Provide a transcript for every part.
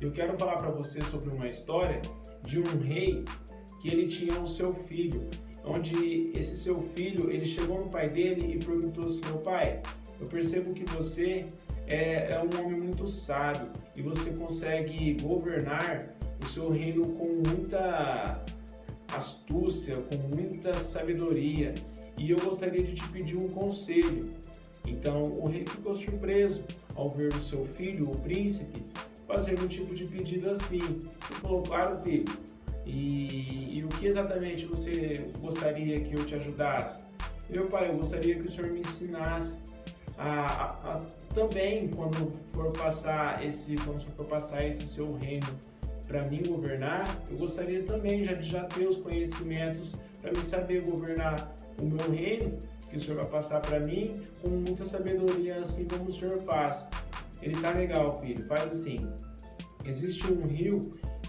Eu quero falar para você sobre uma história de um rei que ele tinha um seu filho, onde esse seu filho, ele chegou no pai dele e perguntou assim: meu pai, eu percebo que você é um homem muito sábio e você consegue governar o seu reino com muita astúcia, com muita sabedoria, e eu gostaria de te pedir um conselho. Então o rei ficou surpreso ao ver o seu filho, o príncipe, fazer um tipo de pedido assim. Ele falou: claro, filho, e o que exatamente você gostaria que eu te ajudasse? Meu pai, eu gostaria que o senhor me ensinasse também, quando o senhor for passar esse seu reino para mim governar, eu gostaria também de já ter os conhecimentos para mim saber governar o meu reino, que o senhor vai passar para mim com muita sabedoria, assim como o senhor faz. Ele: tá legal, filho, faz assim. Existe um rio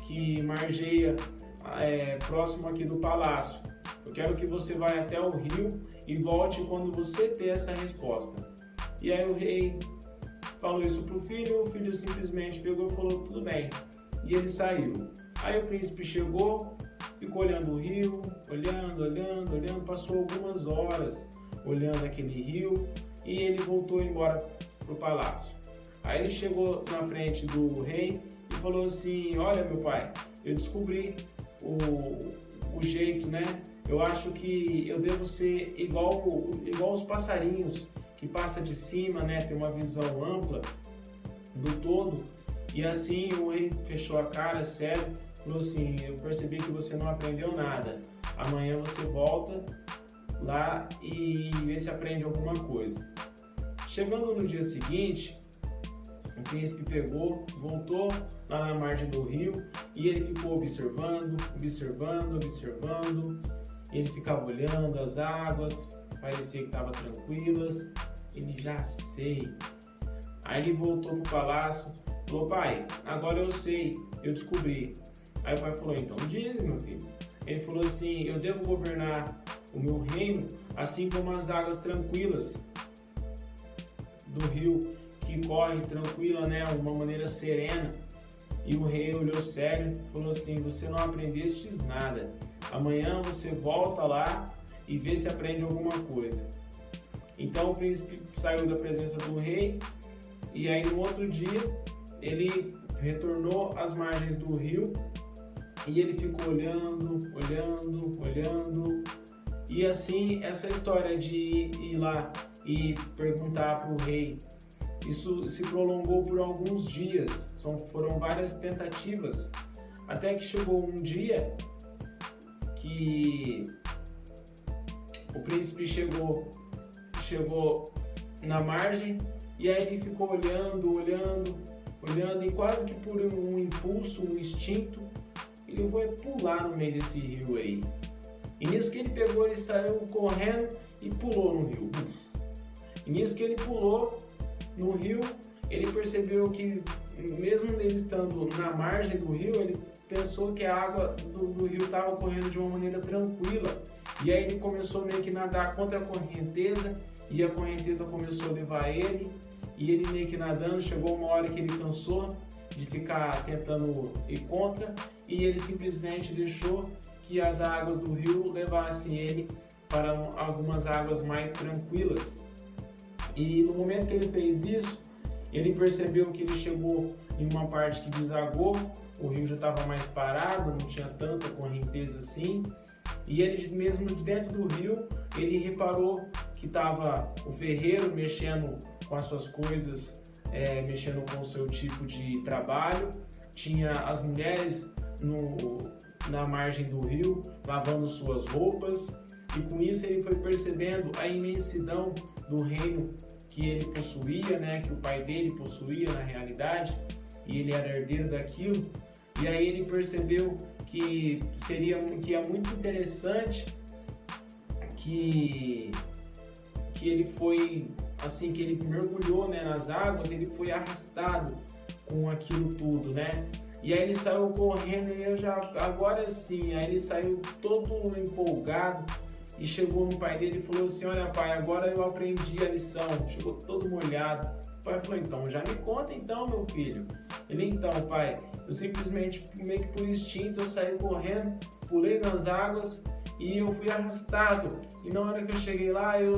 que margeia próximo aqui do palácio. Eu quero que você vá até o rio e volte quando você ter essa resposta. E aí o rei falou isso pro filho, o filho simplesmente pegou e falou: tudo bem. E ele saiu. Aí o príncipe chegou, ficou olhando o rio, olhando, passou algumas horas olhando aquele rio e ele voltou embora pro palácio. Aí ele chegou na frente do rei e falou assim: olha, meu pai, eu descobri o jeito, né? Eu acho que eu devo ser igual os passarinhos, que passa de cima, né? Tem uma visão ampla do todo. E assim o rei fechou a cara, sério, falou assim: eu percebi que você não aprendeu nada. Amanhã você volta lá e vê se aprende alguma coisa. Chegando no dia seguinte, o príncipe voltou lá na margem do rio e ele ficou observando. Ele ficava olhando as águas, parecia que estavam tranquilas. Ele: já sei. Aí ele voltou pro palácio, falou: pai, agora eu sei, eu descobri. Aí o pai falou: então diz, meu filho. Ele falou assim: eu devo governar o meu reino assim como as águas tranquilas do rio, que corre tranquila, né, de uma maneira serena. E o rei olhou sério e falou assim: você não aprendestes nada. Amanhã você volta lá e vê se aprende alguma coisa. Então o príncipe saiu da presença do rei e aí no outro dia ele retornou às margens do rio e ele ficou olhando. E assim, essa história de ir lá e perguntar para o rei, isso se prolongou por alguns dias. Foram várias tentativas, até que chegou um dia que o príncipe chegou na margem e aí ele ficou olhando e quase que por um impulso, um instinto, ele foi pular no meio desse rio aí. E nisso que ele pegou, ele saiu correndo e pulou no rio. E nisso que ele pulou no rio, ele percebeu que, mesmo ele estando na margem do rio, ele pensou que a água do rio estava correndo de uma maneira tranquila. E aí ele começou meio que nadar contra a correnteza, e a correnteza começou a levar ele, e ele meio que nadando, chegou uma hora que ele cansou de ficar tentando ir contra, e ele simplesmente deixou que as águas do rio levassem ele para algumas águas mais tranquilas. E no momento que ele fez isso, ele percebeu que ele chegou em uma parte que desagou, o rio já estava mais parado, não tinha tanta correnteza assim, e ele mesmo de dentro do rio, ele reparou que estava o ferreiro mexendo com as suas coisas, mexendo com o seu tipo de trabalho, tinha as mulheres na margem do rio lavando suas roupas, e com isso ele foi percebendo a imensidão do reino que ele possuía, né, que o pai dele possuía na realidade, e ele era herdeiro daquilo. E aí ele percebeu que é muito interessante que ele foi assim, que ele mergulhou, né, nas águas, ele foi arrastado com aquilo tudo, né? E aí ele saiu correndo e agora sim, aí ele saiu todo empolgado e chegou no pai dele e falou assim: olha, pai, agora eu aprendi a lição. Chegou todo molhado. O pai falou, então já me conta então, meu filho. Ele, então, pai, eu simplesmente, meio que por instinto, eu saí correndo, pulei nas águas e eu fui arrastado. E na hora que eu cheguei lá, eu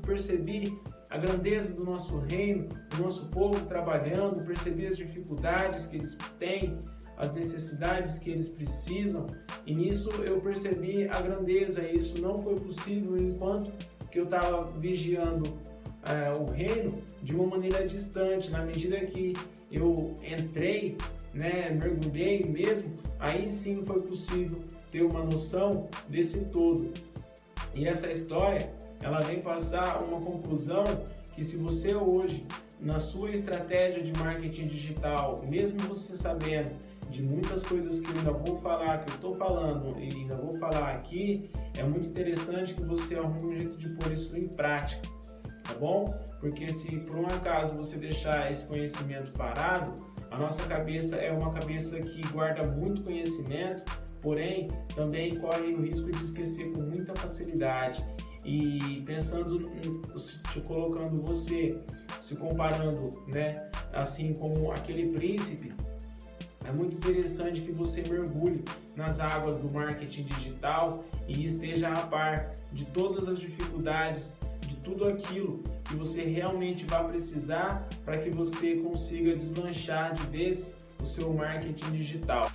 percebi a grandeza do nosso reino, do nosso povo trabalhando, percebi as dificuldades que eles têm, as necessidades que eles precisam, e nisso eu percebi a grandeza. E isso não foi possível enquanto que eu estava vigiando o reino de uma maneira distante. Na medida que eu entrei, mergulhei mesmo, aí sim foi possível ter uma noção desse todo. E essa história, ela vem passar uma conclusão que se você hoje, na sua estratégia de marketing digital, mesmo você sabendo de muitas coisas que eu ainda vou falar, que eu estou falando e ainda vou falar aqui, é muito interessante que você arrume um jeito de pôr isso em prática, tá bom? Porque se por um acaso você deixar esse conhecimento parado, a nossa cabeça é uma cabeça que guarda muito conhecimento, porém também corre o risco de esquecer com muita facilidade. E pensando, te colocando você, se comparando, assim como aquele príncipe, é muito interessante que você mergulhe nas águas do marketing digital e esteja a par de todas as dificuldades, de tudo aquilo que você realmente vai precisar para que você consiga deslanchar de vez o seu marketing digital.